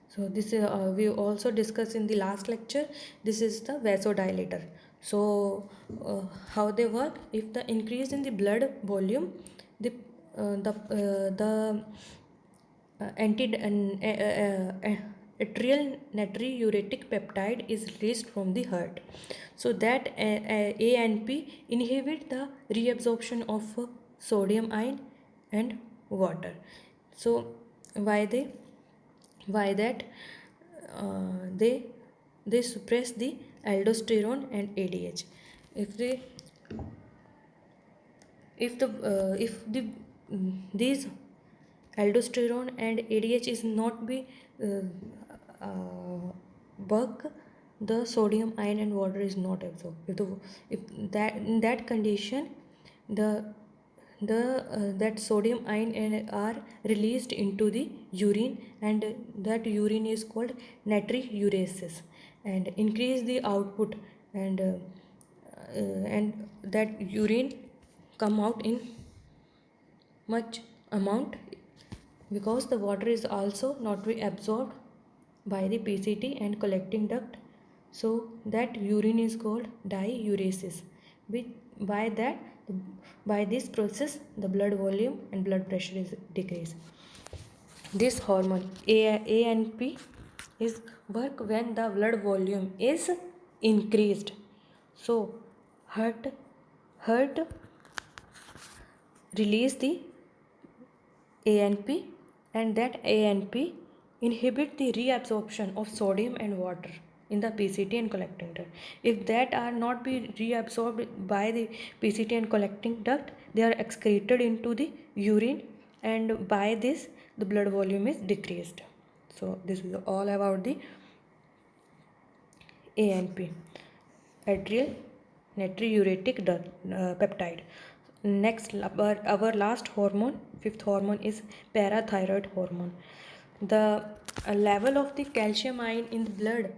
So this is we also discussed in the last lecture. This is the vasodilator. So how they work? If the increase in the blood volume, the atrial natriuretic peptide is released from the heart. So that ANP inhibit the reabsorption of sodium ion and water. So why that they suppress the aldosterone and ADH. If these aldosterone and ADH is not be uh, work, the sodium ion and water is not absorbed. If that in that condition, the that sodium ion are released into the urine, and that urine is called natriuresis, and increase the output, and that urine come out in much amount, because the water is also not be absorbed by the PCT and collecting duct. So that urine is called diuresis. By that, by this process, the blood volume and blood pressure is decreased. This hormone ANP is work when the blood volume is increased. So heart release the ANP, and that ANP inhibit the reabsorption of sodium and water in the PCT and collecting duct. If that are not be reabsorbed by the PCT and collecting duct, they are excreted into the urine, and by this the blood volume is decreased. So this is all about the ANP, atrial natriuretic peptide. Next, our last hormone, fifth hormone, is parathyroid hormone. The level of the calcium ion in the blood,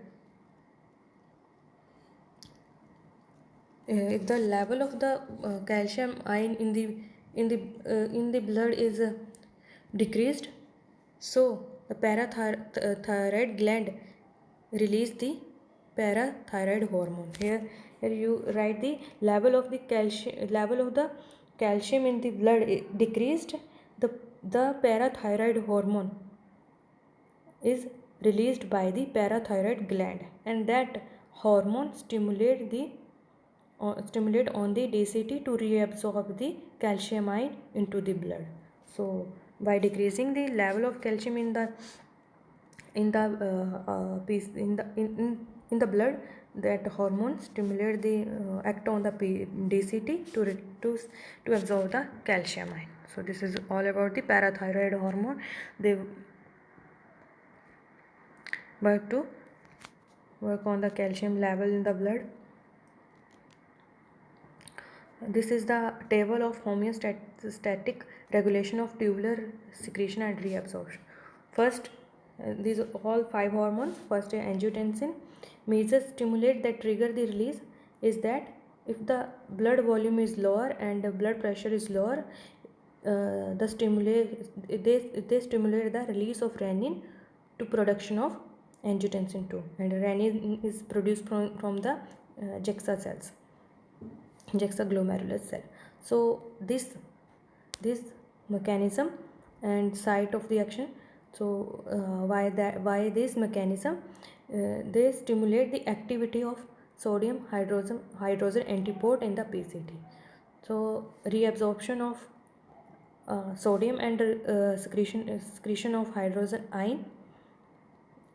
if the level of the calcium ion in the blood is decreased, so the parathyroid gland release the parathyroid hormone. Here you write the level of the calcium in the blood decreased. The parathyroid hormone is released by the parathyroid gland, and that hormone stimulate on the DCT to reabsorb the calcium ion into the blood. So by decreasing the level of calcium in the blood, that hormone stimulate the act on the DCT to absorb the calcium ion. So this is all about the parathyroid hormone. They work on the calcium level in the blood. This is the table of homeostatic regulation of tubular secretion and reabsorption. First, these are all 5 hormones. First, angiotensin. Major stimulate that trigger the release is that if the blood volume is lower and the blood pressure is lower, they stimulate the release of renin to production of angiotensin 2, and renin is produced from the JAXA cells, juxtaglomerular cell. So this mechanism and site of the action. So why this mechanism? They stimulate the activity of sodium hydrogen antiport in the PCT. So reabsorption of sodium and secretion of hydrogen ion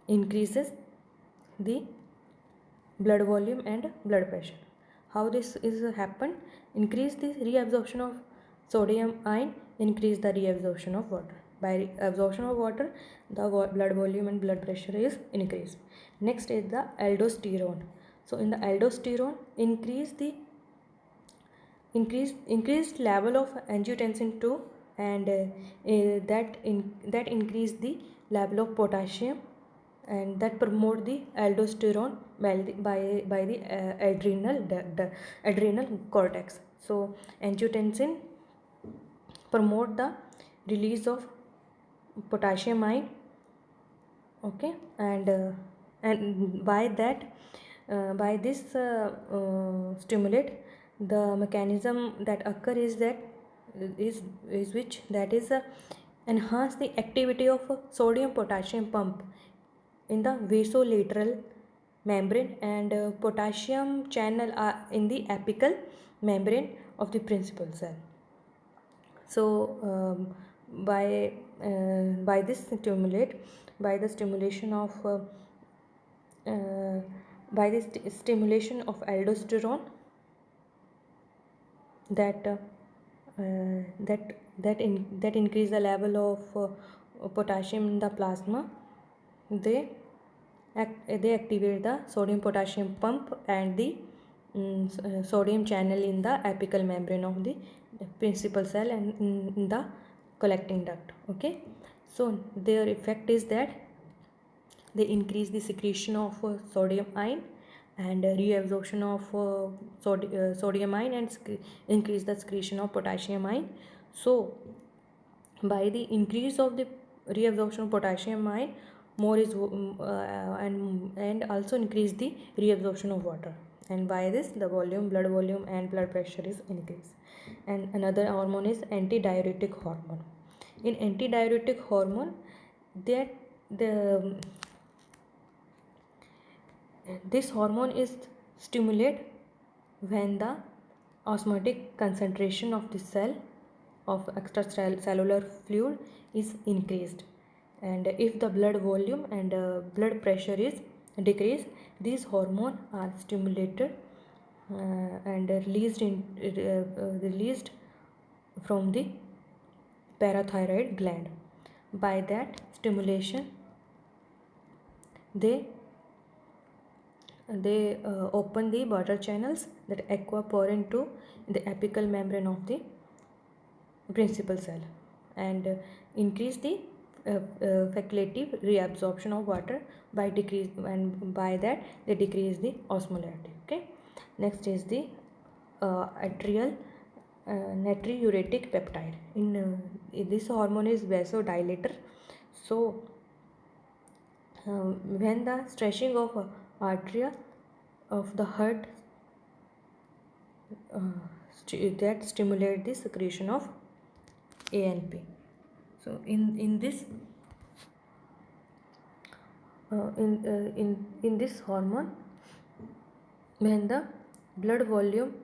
increases the blood volume and blood pressure. How this is happened? Increase the reabsorption of sodium ion, increase the reabsorption of water. By absorption of water, the blood volume and blood pressure is increased. Next is the aldosterone. So in the aldosterone, increased level of angiotensin 2, and that increase the level of potassium, and that promote the aldosterone by the adrenal cortex. So angiotensin promote the release of potassium ion, okay, and by this stimulate, the mechanism that occur is enhance the activity of sodium potassium pump in the vasolateral membrane, and potassium channel are in the apical membrane of the principal cell. So by the stimulation of aldosterone, that increase the level of potassium in the plasma. They activate the sodium potassium pump and the sodium channel in the apical membrane of the principal cell and in the collecting duct. Okay, so their effect is that they increase the secretion of sodium ion and reabsorption of sodium ion, and increase the secretion of potassium ion. So by the increase of the reabsorption of potassium ion, more is and also increase the reabsorption of water, and by this the blood volume and blood pressure is increased. And another hormone is antidiuretic hormone. In antidiuretic hormone, that this hormone is stimulated when the osmotic concentration of the cell of extracellular fluid is increased, and if the blood volume and blood pressure is decreased, these hormones are stimulated and released from the parathyroid gland. By that stimulation, they open the water channels that aqua pour into the apical membrane of the principal cell, and increase the facultative reabsorption of water by decrease, and by that they decrease the osmolarity. Okay, next is the atrial natriuretic peptide. In this hormone is vasodilator. So when the stretching of arteria of the heart that stimulate the secretion of ANP. So in this in this hormone, when the blood volume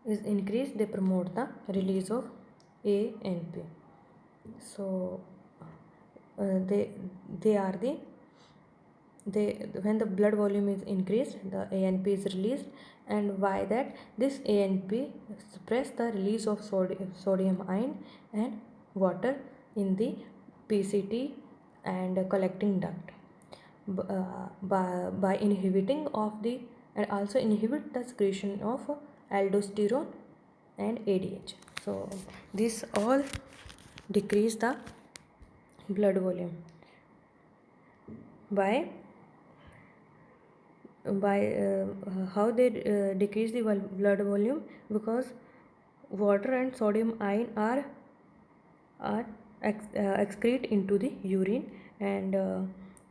is increased, they promote the release of ANP. So they are the they when the blood volume is increased, the ANP is released, and why that this ANP suppress the release of sodium ion and water in the PCT and collecting duct. By inhibiting of the and also inhibit the secretion of aldosterone and ADH. So this all decrease the blood volume by how they decrease the blood volume, because water and sodium ion are excrete into the urine, and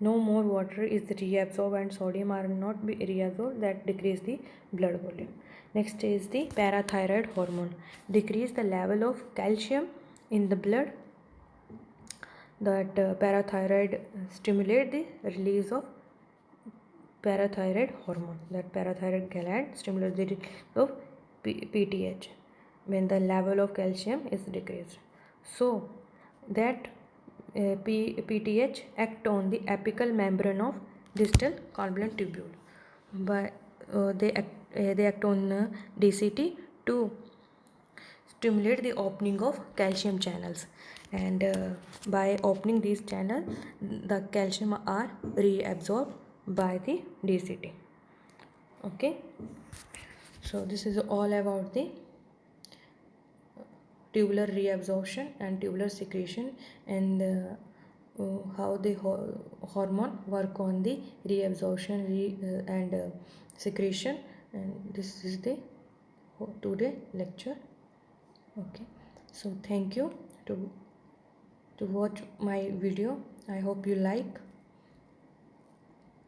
no more water is reabsorbed and sodium are not be reabsorbed, that decrease the blood volume. Next is the parathyroid hormone, decrease the level of calcium in the blood. That parathyroid stimulate the release of parathyroid hormone, that parathyroid gland stimulates the release of PTH when the level of calcium is decreased. So that PTH act on the apical membrane of distal convoluted tubule, but they act on DCT to stimulate the opening of calcium channels, and by opening these channels, the calcium are reabsorbed by the DCT. Okay, so this is all about the tubular reabsorption and tubular secretion, and how the hormone work on the reabsorption and secretion. And this is the today lecture. Okay, so thank you to watch my video. I hope you like.